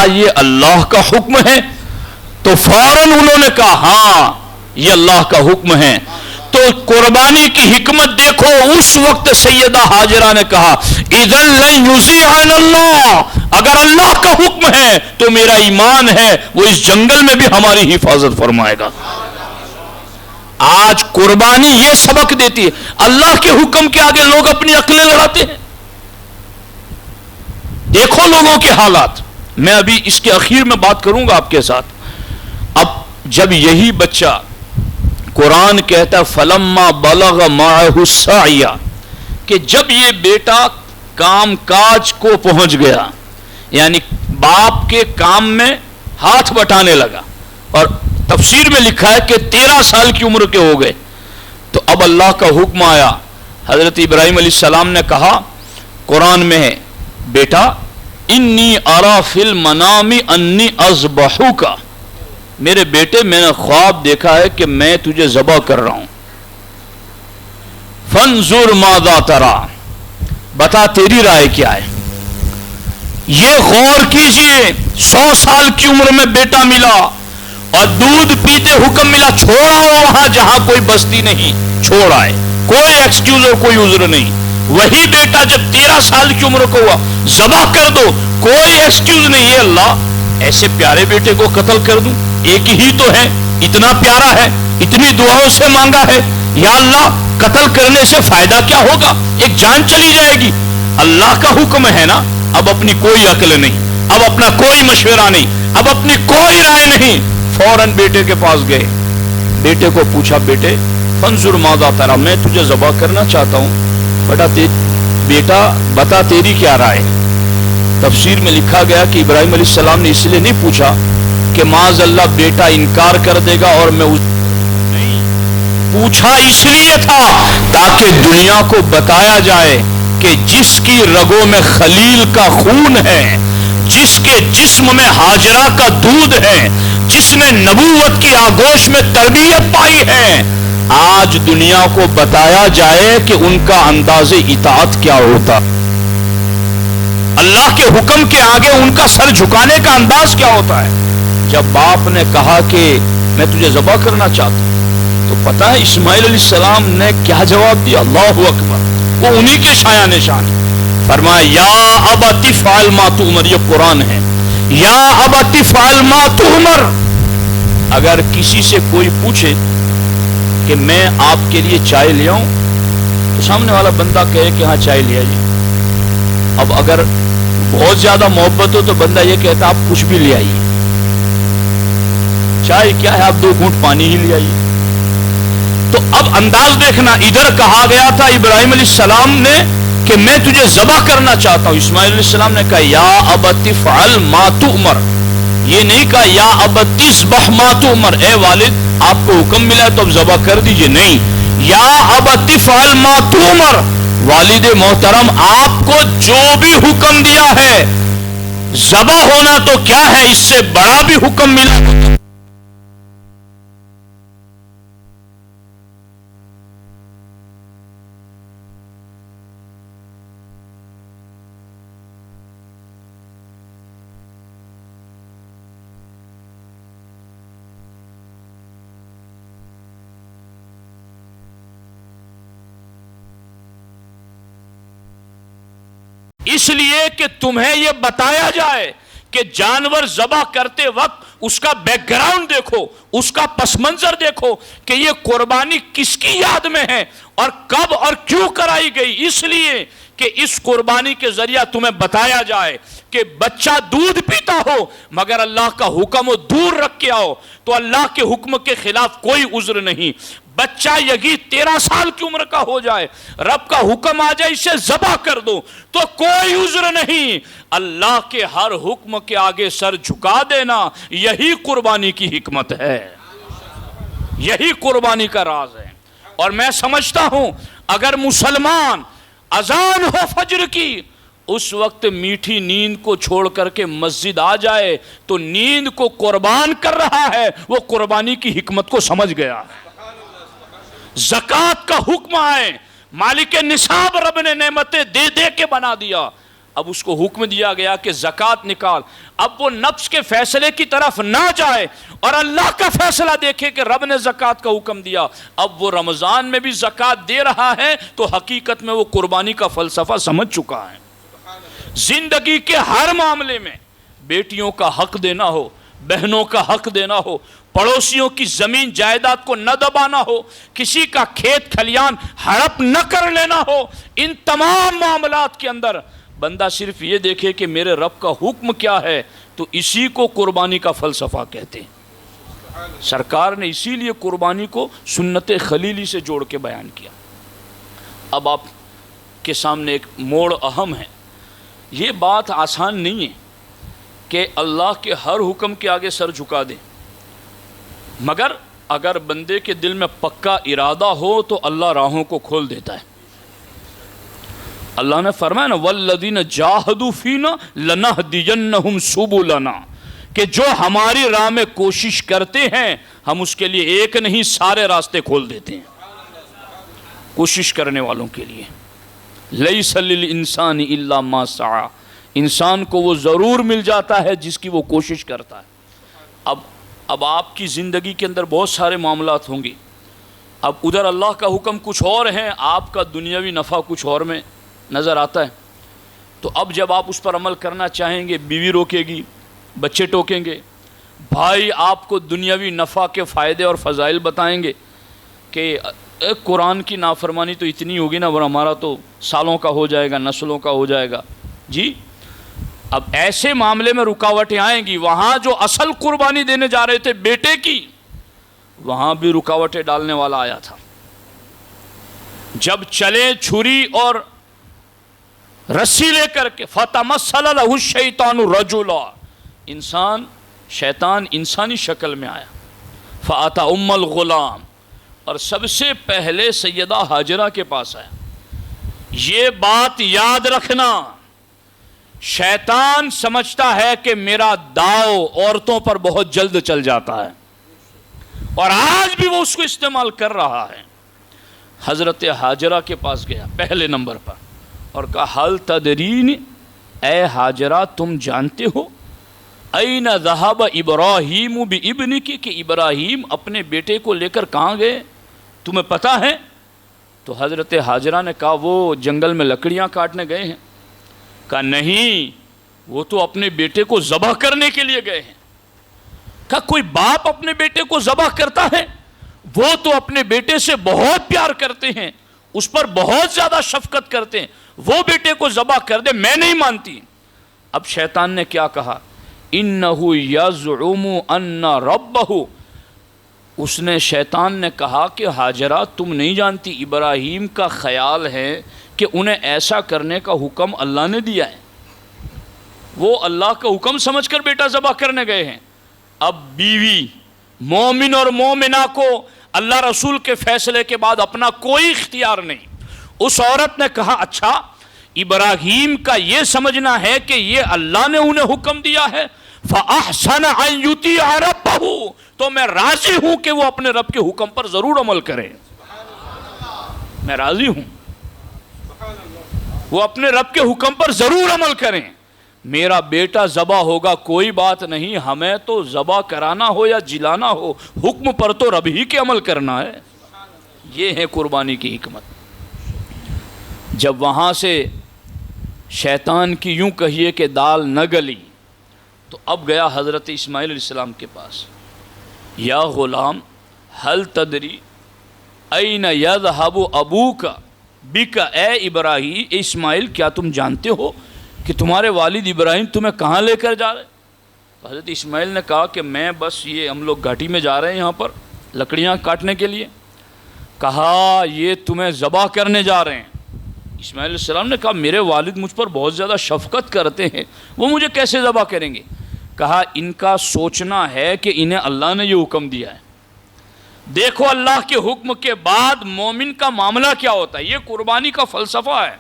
یہ اللہ کا حکم ہے؟ تو فوراً انہوں نے کہا ہاں یہ اللہ کا حکم ہے۔ تو قربانی کی حکمت دیکھو، اس وقت سیدہ ہاجرہ نے کہا اذن لن یضیعن اللہ، اگر اللہ کا حکم ہے تو میرا ایمان ہے وہ اس جنگل میں بھی ہماری حفاظت فرمائے گا۔ آج قربانی یہ سبق دیتی ہے، اللہ کے حکم کے آگے لوگ اپنی عقلیں لڑاتے ہیں۔ دیکھو لوگوں کے حالات، میں ابھی اس کے اخیر میں بات کروں گا آپ کے ساتھ۔ اب جب یہی بچہ قرآن کہتا فلما بلغ معہ السعی، کہ جب یہ بیٹا کام کاج کو پہنچ گیا، یعنی باپ کے کام میں ہاتھ بٹانے لگا، اور تفسیر میں لکھا ہے کہ 13 سال کی عمر کے ہو گئے، تو اب اللہ کا حکم آیا۔ حضرت ابراہیم علیہ السلام نے کہا قرآن میں ہے بیٹا انی ارا فی المنام انی اذبحک، میرے بیٹے میں نے خواب دیکھا ہے کہ میں تجھے ذبح کر رہا ہوں، فانظر ماذا ترا، بتا تیری رائے کیا ہے۔ یہ غور کیجئے، 100 سال کی عمر میں بیٹا ملا اور دودھ پیتے حکم ملا چھوڑ آؤ وہاں جہاں کوئی بستی نہیں، چھوڑ آئے، کوئی ایکسکیوز اور کوئی عذر نہیں۔ وہی بیٹا جب 13 سال کی عمر کو ہوا ذبح کر دو، کوئی ایکسکیوز نہیں۔ یہ اللہ ایسے پیارے بیٹے کو قتل کر دوں، ایک ہی تو ہے، اتنا پیارا ہے، اتنی دعاؤں سے مانگا ہے، یا اللہ قتل کرنے سے فائدہ کیا ہوگا، ایک جان چلی جائے گی۔ اللہ کا حکم ہے نا، اب اپنی کوئی عقل نہیں، اب اپنا کوئی مشورہ نہیں، اب اپنی کوئی رائے نہیں، فوراً بیٹے کے پاس گئے، بیٹے کو پوچھا بیٹے فانظر ماذا ترا، میں تجھے ذبح کرنا چاہتا ہوں، بیٹا بتا تیری کیا رائے۔ تفسیر میں لکھا گیا کہ ابراہیم علیہ السلام نے اس لیے نہیں پوچھا کہ معاذ اللہ بیٹا انکار کر دے گا اور میں نہیں، پوچھا اس لیے تھا تاکہ دنیا کو بتایا جائے کہ جس کی رگوں میں خلیل کا خون ہے، جس کے جسم میں ہاجرہ کا دودھ ہے، جس نے نبوت کی آغوش میں تربیت پائی ہے، آج دنیا کو بتایا جائے کہ ان کا انداز اطاعت کیا ہوتا، اللہ کے حکم کے آگے ان کا سر جھکانے کا انداز کیا ہوتا ہے۔ جب باپ نے کہا کہ میں تجھے ذبح کرنا چاہتا ہوں، تو پتہ ہے اسماعیل علیہ السلام نے کیا جواب دیا؟ اللہ اکبر، وہ انہی کے شایان نشان، فرمایا یا ابت افعل ما تؤمر، یہ قرآن ہے، یا ابت افعل ما تؤمر۔ اگر کسی سے کوئی پوچھے کہ میں آپ کے لیے چائے لے آؤں، تو سامنے والا بندہ کہے کہ ہاں چائے لے آئیے۔ اب اگر بہت زیادہ محبت ہو تو بندہ یہ کہتا آپ کچھ بھی لے آئیے، چائے کیا ہے آپ 2 گھونٹ پانی ہی لے آئیے۔ تو اب انداز دیکھنا، ادھر کہا گیا تھا ابراہیم علیہ السلام نے کہ میں تجھے ذبح کرنا چاہتا ہوں، اسماعیل علیہ السلام نے کہا یا ابت افعل ما تؤمر، یہ نہیں کہا یا ابت اذبح ما تؤمر، اے والد آپ کو حکم ملا ہے تو اب ذبح کر دیجئے، نہیں، یا ابت افعل ما تؤمر، والد محترم آپ کو جو بھی حکم دیا ہے، ذبح ہونا تو کیا ہے، اس سے بڑا بھی حکم ملا۔ اس لیے کہ تمہیں یہ بتایا جائے کہ جانور ذبح کرتے وقت اس کا بیک گراؤنڈ دیکھو، اس کا پس منظر دیکھو کہ یہ قربانی کس کی یاد میں ہے اور کب اور کیوں کرائی گئی، اس لیے کہ اس قربانی کے ذریعہ تمہیں بتایا جائے کہ بچہ دودھ پیتا ہو مگر اللہ کا حکم دور رکھ کے آؤ، تو اللہ کے حکم کے خلاف کوئی عذر نہیں۔ بچہ یگی 13 سال کی عمر کا ہو جائے، رب کا حکم آ جائے اسے ذبح کر دو، تو کوئی عذر نہیں۔ اللہ کے ہر حکم کے آگے سر جھکا دینا، یہی قربانی کی حکمت ہے، یہی قربانی کا راز ہے۔ اور میں سمجھتا ہوں اگر مسلمان اذان ہو فجر کی، اس وقت میٹھی نیند کو چھوڑ کر کے مسجد آ جائے تو نیند کو قربان کر رہا ہے، وہ قربانی کی حکمت کو سمجھ گیا۔ زکوٰۃ کا حکم آئے، مالک نصاب رب نے نعمتیں دے دے کے بنا دیا، اب اس کو حکم دیا گیا کہ زکوٰۃ نکال. اب وہ نفس کے فیصلے کی طرف نہ جائے اور اللہ کا فیصلہ دیکھے کہ رب نے زکوٰۃ کا حکم دیا. اب وہ رمضان میں بھی زکوٰۃ دے رہا ہے تو حقیقت میں وہ قربانی کا فلسفہ سمجھ چکا ہے. زندگی کے ہر معاملے میں بیٹیوں کا حق دینا ہو, بہنوں کا حق دینا ہو, پڑوسیوں کی زمین جائیداد کو نہ دبانا ہو, کسی کا کھیت کھلیان ہڑپ نہ کر لینا ہو, ان تمام معاملات کے اندر بندہ صرف یہ دیکھے کہ میرے رب کا حکم کیا ہے, تو اسی کو قربانی کا فلسفہ کہتے ہیں. سرکار نے اسی لیے قربانی کو سنت خلیلی سے جوڑ کے بیان کیا. اب آپ کے سامنے ایک موڑ اہم ہے. یہ بات آسان نہیں ہے کہ اللہ کے ہر حکم کے آگے سر جھکا دیں, مگر اگر بندے کے دل میں پکا ارادہ ہو تو اللہ راہوں کو کھول دیتا ہے. اللہ نے فرمایا نا والذین جاہدوا فینا لنہدینہم سبلنا, کہ جو ہماری راہ میں کوشش کرتے ہیں ہم اس کے لیے ایک نہیں سارے راستے کھول دیتے ہیں کوشش کرنے والوں کے لیے. لیس للانسان الا ما سعی, انسان کو وہ ضرور مل جاتا ہے جس کی وہ کوشش کرتا ہے. اب آپ کی زندگی کے اندر بہت سارے معاملات ہوں گے. اب ادھر اللہ کا حکم کچھ اور ہے, آپ کا دنیاوی نفع کچھ اور میں نظر آتا ہے. تو اب جب آپ اس پر عمل کرنا چاہیں گے, بیوی روکے گی, بچے ٹوکیں گے, بھائی آپ کو دنیاوی نفع کے فائدے اور فضائل بتائیں گے کہ قرآن کی نافرمانی تو اتنی ہوگی نا, ہمارا تو سالوں کا ہو جائے گا, نسلوں کا ہو جائے گا. جی اب ایسے معاملے میں رکاوٹیں آئیں گی. وہاں جو اصل قربانی دینے جا رہے تھے بیٹے کی, وہاں بھی رکاوٹیں ڈالنے والا آیا تھا. جب چلے چھری اور رسی لے کر کے فَتَمَثَّلَ لَهُ الشَّيْطَانُ رَجُلًا, شیطان انسانی شکل میں آیا. فَأَتَى أُمَّ الْغُلَامِ, اور سب سے پہلے سیدہ ہاجرہ کے پاس آیا. یہ بات یاد رکھنا, شیطان سمجھتا ہے کہ میرا داؤ عورتوں پر بہت جلد چل جاتا ہے, اور آج بھی وہ اس کو استعمال کر رہا ہے. حضرت ہاجرہ کے پاس گیا پہلے نمبر پر اور کہا حل تدرین, اے ہاجرہ تم جانتے ہو این ذہب ابراہیم بابنک, کہ ابراہیم اپنے بیٹے کو لے کر کہاں گئے, تمہیں پتہ ہے؟ تو حضرت ہاجرہ نے کہا وہ جنگل میں لکڑیاں کاٹنے گئے ہیں. کہا نہیں, وہ تو اپنے بیٹے کو ذبح کرنے کے لیے گئے ہیں. کہا کوئی باپ اپنے بیٹے کو ذبح کرتا ہے؟ وہ تو اپنے بیٹے سے بہت پیار کرتے ہیں, اس پر بہت زیادہ شفقت کرتے ہیں, وہ بیٹے کو ذبح کر دے, میں نہیں مانتی. اب شیطان نے کیا کہا, انہ یزعم ان ربہ, اس نے شیطان نے کہا کہ ہاجرہ تم نہیں جانتی, ابراہیم کا خیال ہے کہ انہیں ایسا کرنے کا حکم اللہ نے دیا ہے. وہ اللہ کا حکم سمجھ کر بیٹا ذبح کرنے گئے ہیں. اب بیوی مومن اور مومنہ کو اللہ رسول کے فیصلے کے بعد اپنا کوئی اختیار نہیں. اس عورت نے کہا اچھا ابراہیم کا یہ سمجھنا ہے کہ یہ اللہ نے انہیں حکم دیا ہے, فَأَحْسَنَ أَن يُطِيعَ رَبَّهُ, تو میں راضی ہوں کہ وہ اپنے رب کے حکم پر ضرور عمل کریں. میں راضی ہوں وہ اپنے رب کے حکم پر ضرور عمل کریں. میرا بیٹا ذبح ہوگا کوئی بات نہیں, ہمیں تو ذبح کرانا ہو یا جلانا ہو, حکم پر تو رب ہی کے عمل کرنا ہے. یہ ہے قربانی کی حکمت. جب وہاں سے شیطان کی یوں کہیے کہ دال نہ گلی, تو اب گیا حضرت اسماعیل علیہ السلام کے پاس. یا غلام حل تدری این یذهب ابوک بک, اے ابراہیم, اسماعیل کیا تم جانتے ہو کہ تمہارے والد ابراہیم تمہیں کہاں لے کر جا رہے؟ تو حضرت اسماعیل نے کہا کہ میں بس یہ ہم لوگ گھاٹی میں جا رہے ہیں یہاں پر لکڑیاں کاٹنے کے لیے. کہا یہ تمہیں ذبح کرنے جا رہے ہیں. اسماعیل علیہ السلام نے کہا میرے والد مجھ پر بہت زیادہ شفقت کرتے ہیں, وہ مجھے کیسے ذبح کریں گے؟ کہا ان کا سوچنا ہے کہ انہیں اللہ نے یہ حکم دیا ہے. دیکھو اللہ کے حکم کے بعد مومن کا معاملہ کیا ہوتا ہے, یہ قربانی کا فلسفہ ہے.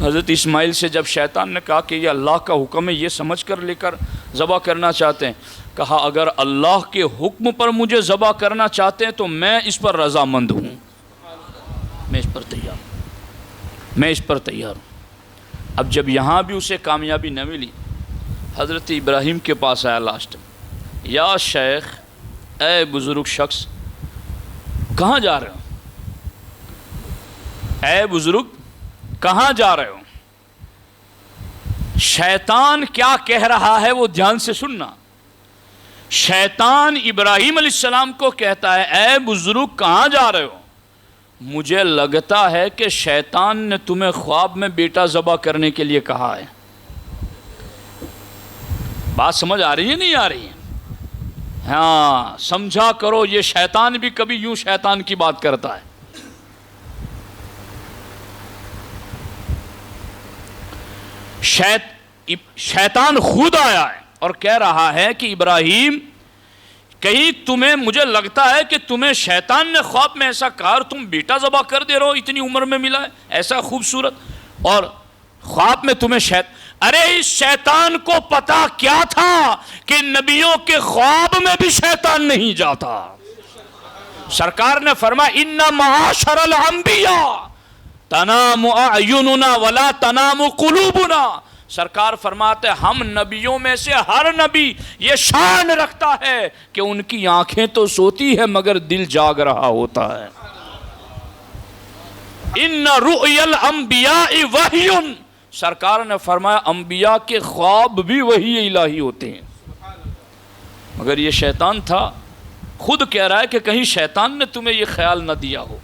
حضرت اسماعیل سے جب شیطان نے کہا کہ یہ اللہ کا حکم ہے, یہ سمجھ کر لے کر ذبح کرنا چاہتے ہیں, کہا اگر اللہ کے حکم پر مجھے ذبح کرنا چاہتے ہیں تو میں اس پر رضامند ہوں, میں اس پر تیار ہوں. اب جب یہاں بھی اسے کامیابی نہ ملی، حضرت ابراہیم کے پاس آیا لاسٹ میں، یا شیخ، اے بزرگ شخص، کہاں جا رہے ہو؟ اے بزرگ کہاں جا رہے ہو؟ شیطان کیا کہہ رہا ہے وہ دھیان سے سننا۔ شیطان ابراہیم علیہ السلام کو کہتا ہے، اے بزرگ کہاں جا رہے ہو؟ مجھے لگتا ہے کہ شیطان نے تمہیں خواب میں بیٹا ذبح کرنے کے لیے کہا ہے۔ بات سمجھ آ رہی ہے نہیں آ رہی ہے؟ ہاں سمجھا کرو، یہ شیطان بھی کبھی یوں شیطان کی بات کرتا ہے۔ شیطان خود آیا ہے اور کہہ رہا ہے کہ ابراہیم، کہیں تمہیں، مجھے لگتا ہے کہ تمہیں شیطان نے خواب میں ایسا کہا اور تم بیٹا ذبح کر دے رہے ہو، اتنی عمر میں ملا ہے ایسا خوبصورت، اور خواب میں تمہیں ارے اس شیطان کو پتا کیا تھا کہ نبیوں کے خواب میں بھی شیطان نہیں جاتا۔ سرکار نے فرمایا، ان معاشر الانبیاء تنام اعیننا ولا تنام قلوبنا۔ سرکار فرماتے ہیں ہم نبیوں میں سے ہر نبی یہ شان رکھتا ہے کہ ان کی آنکھیں تو سوتی ہے مگر دل جاگ رہا ہوتا ہے۔ ان رؤی الانبیاء وحی، سرکار نے فرمایا انبیاء کے خواب بھی وحی الہی ہوتے ہیں، مگر یہ شیطان تھا، خود کہہ رہا ہے کہ کہیں شیطان نے تمہیں یہ خیال نہ دیا ہو۔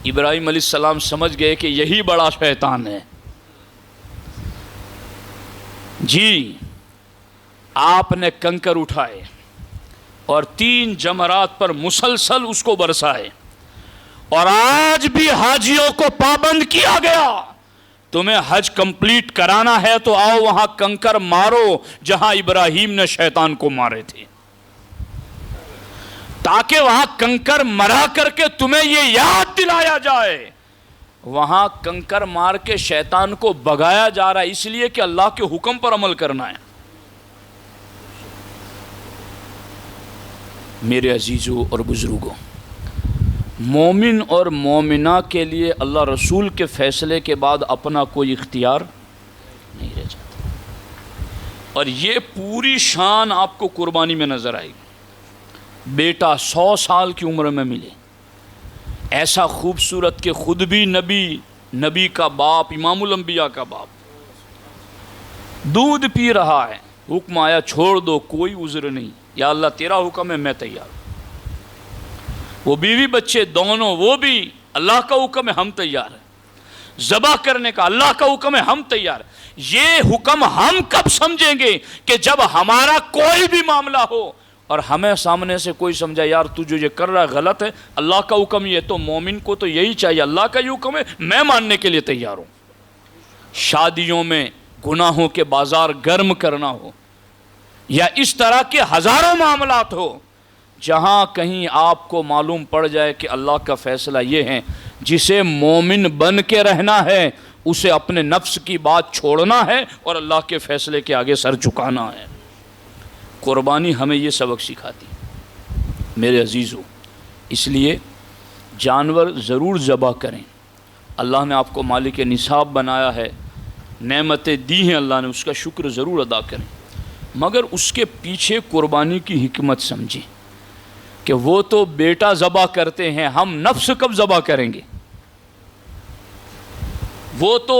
ابراہیم علیہ السلام سمجھ گئے کہ یہی بڑا شیطان ہے۔ جی آپ نے کنکر اٹھائے اور 3 جمرات پر مسلسل اس کو برسائے، اور آج بھی حاجیوں کو پابند کیا گیا، تمہیں حج کمپلیٹ کرانا ہے تو آؤ وہاں کنکر مارو جہاں ابراہیم نے شیطان کو مارے تھے، تاکہ وہاں کنکر مرا کر کے تمہیں یہ یاد دلایا جائے وہاں کنکر مار کے شیطان کو بگایا جا رہا ہے، اس لیے کہ اللہ کے حکم پر عمل کرنا ہے۔ میرے عزیزوں اور بزرگوں، مومن اور مومنہ کے لیے اللہ رسول کے فیصلے کے بعد اپنا کوئی اختیار نہیں رہ جاتا، اور یہ پوری شان آپ کو قربانی میں نظر آئے گی۔ بیٹا 100 سال کی عمر میں ملے، ایسا خوبصورت کہ خود بھی نبی کا باپ، امام الانبیاء کا باپ، دودھ پی رہا ہے، حکم آیا چھوڑ دو، کوئی عذر نہیں، یا اللہ تیرا حکم ہے میں تیار ہوں۔ وہ بیوی بچے دونوں، وہ بھی اللہ کا حکم ہے ہم تیار ہیں، ذبح کرنے کا اللہ کا حکم ہے ہم تیار ہیں۔ یہ حکم ہم کب سمجھیں گے؟ کہ جب ہمارا کوئی بھی معاملہ ہو اور ہمیں سامنے سے کوئی سمجھا یار تو جو یہ کر رہا ہے غلط ہے، اللہ کا حکم یہ، تو مومن کو تو یہی چاہیے، اللہ کا یہ حکم ہے میں ماننے کے لیے تیار ہوں۔ شادیوں میں گناہوں کے بازار گرم کرنا ہو، یا اس طرح کے ہزاروں معاملات ہو، جہاں کہیں آپ کو معلوم پڑ جائے کہ اللہ کا فیصلہ یہ ہے، جسے مومن بن کے رہنا ہے اسے اپنے نفس کی بات چھوڑنا ہے اور اللہ کے فیصلے کے آگے سر جھکانا ہے۔ قربانی ہمیں یہ سبق سکھاتی میرے عزیزوں، اس لیے جانور ضرور ذبح کریں۔ اللہ نے آپ کو مالک نصاب بنایا ہے، نعمتیں دی ہیں اللہ نے، اس کا شکر ضرور ادا کریں، مگر اس کے پیچھے قربانی کی حکمت سمجھیں کہ وہ تو بیٹا ذبح کرتے ہیں، ہم نفس کب ذبح کریں گے؟ وہ تو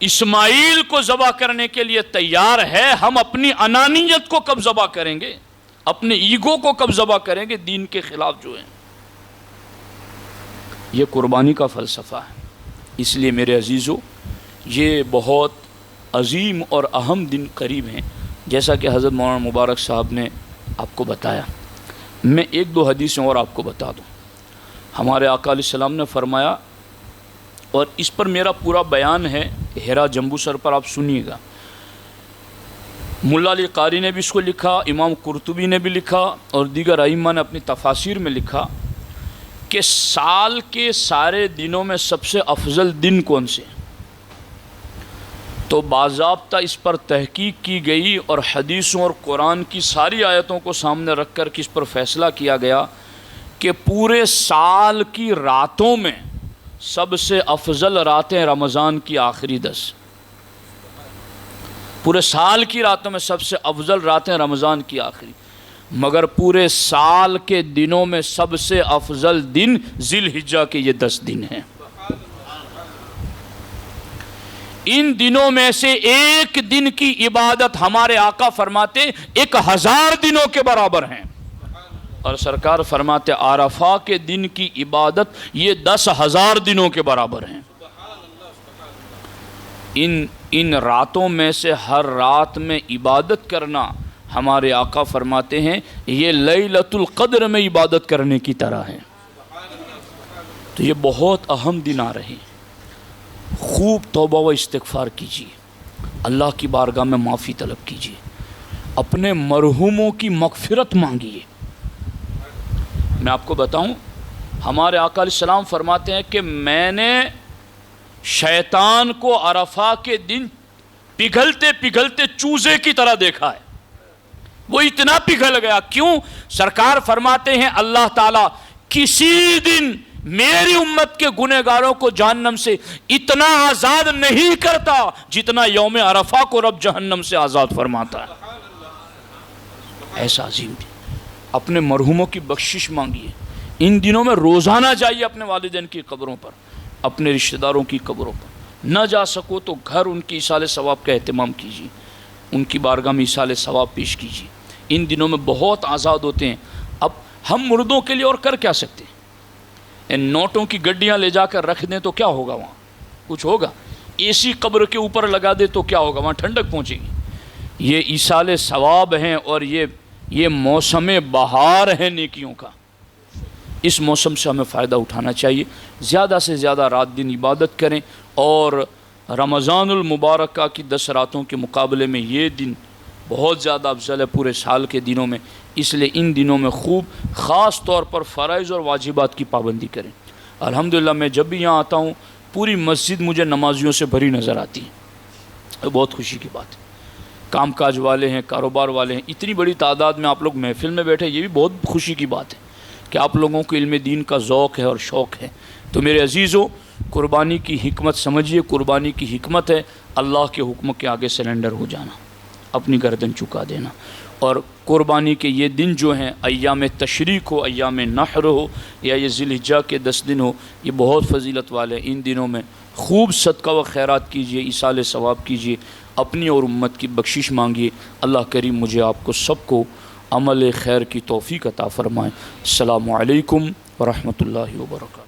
اسماعیل کو ذبح کرنے کے لیے تیار ہے، ہم اپنی انانیت کو کب ذبح کریں گے؟ اپنے ایگو کو کب ذبح کریں گے دین کے خلاف جو ہیں؟ یہ قربانی کا فلسفہ ہے۔ اس لیے میرے عزیزو، یہ بہت عظیم اور اہم دن قریب ہیں، جیسا کہ حضرت مولانا مبارک صاحب نے آپ کو بتایا۔ میں 1-2 حدیثیں اور آپ کو بتا دوں۔ ہمارے آقا علیہ السلام نے فرمایا، اور اس پر میرا پورا بیان ہے ہیرا جمبو سر پر، آپ سنیے گا۔ ملا علی قاری نے بھی اس کو لکھا، امام قرطبی نے بھی لکھا، اور دیگر ائمہ نے اپنی تفاسیر میں لکھا کہ سال کے سارے دنوں میں سب سے افضل دن کون سے؟ تو باضابطہ اس پر تحقیق کی گئی اور حدیثوں اور قرآن کی ساری آیتوں کو سامنے رکھ کر اس پر فیصلہ کیا گیا کہ پورے سال کی راتوں میں سب سے افضل راتیں رمضان کی آخری 10، پورے سال کی راتوں میں سب سے افضل راتیں رمضان کی آخری، مگر پورے سال کے دنوں میں سب سے افضل دن ذی الحجہ کے یہ 10 دن ہیں۔ ان دنوں میں سے ایک دن کی عبادت ہمارے آقا فرماتے 1000 دنوں کے برابر ہیں، اور سرکار فرماتے عرفہ کے دن کی عبادت یہ 10,000 دنوں کے برابر ہیں۔ ان راتوں میں سے ہر رات میں عبادت کرنا، ہمارے آقا فرماتے ہیں یہ لیلۃ القدر میں عبادت کرنے کی طرح ہے۔ تو یہ بہت اہم دن آ رہے ہیں، خوب توبہ و استغفار کیجیے، اللہ کی بارگاہ میں معافی طلب کیجیے، اپنے مرحوموں کی مغفرت مانگیے۔ میں آپ کو بتاؤں، ہمارے آقا علیہ السلام فرماتے ہیں کہ میں نے شیطان کو عرفہ کے دن پگھلتے پگھلتے چوزے کی طرح دیکھا ہے، وہ اتنا پگھل گیا۔ کیوں؟ سرکار فرماتے ہیں اللہ تعالیٰ کسی دن میری امت کے گنہگاروں کو جہنم سے اتنا آزاد نہیں کرتا جتنا یوم عرفہ کو رب جہنم سے آزاد فرماتا ہے۔ ایسا عظیم دن، اپنے مرحوموں کی بخشش مانگیے۔ ان دنوں میں روزانہ جائیے اپنے والدین کی قبروں پر، اپنے رشتہ داروں کی قبروں پر، نہ جا سکو تو گھر ان کی ایصال ثواب کا اہتمام کیجیے، ان کی بارگاہ میں ایصال ثواب پیش کیجیے۔ ان دنوں میں بہت آزاد ہوتے ہیں۔ اب ہم مردوں کے لیے اور کر کیا سکتے ہیں؟ ان نوٹوں کی گڈیاں لے جا کر رکھ دیں تو کیا ہوگا؟ وہاں کچھ ہوگا؟ اے سی قبر کے اوپر لگا دے تو کیا ہوگا؟ وہاں ٹھنڈک پہنچے گی۔ یہ ایصال ثواب ہیں، اور یہ موسم بہار ہے نیکیوں کا۔ اس موسم سے ہمیں فائدہ اٹھانا چاہیے، زیادہ سے زیادہ رات دن عبادت کریں، اور رمضان المبارکہ کی 10 راتوں کے مقابلے میں یہ دن بہت زیادہ افضل ہے پورے سال کے دنوں میں، اس لیے ان دنوں میں خوب خاص طور پر فرائض اور واجبات کی پابندی کریں۔ الحمدللہ میں جب بھی یہاں آتا ہوں پوری مسجد مجھے نمازیوں سے بھری نظر آتی ہے، بہت خوشی کی بات ہے۔ کام کاج والے ہیں، کاروبار والے ہیں، اتنی بڑی تعداد میں آپ لوگ محفل میں بیٹھے، یہ بھی بہت خوشی کی بات ہے کہ آپ لوگوں کو علم دین کا ذوق ہے اور شوق ہے۔ تو میرے عزیزوں، قربانی کی حکمت سمجھیے۔ قربانی کی حکمت ہے اللہ کے حکم کے آگے سرنڈر ہو جانا، اپنی گردن چکا دینا۔ اور قربانی کے یہ دن جو ہیں، ایام تشریق ہو، ایام نحر ہو، یا یہ ذی الحجہ کے 10 دن ہو، یہ بہت فضیلت والے۔ ان دنوں میں خوب صدقہ و خیرات کیجیے، ایصال ثواب کیجیے، اپنی اور امت کی بخشش مانگیے۔ اللہ کریم مجھے آپ کو سب کو عمل خیر کی توفیق عطا فرمائے۔ السلام علیکم ورحمۃ اللہ وبرکاتہ۔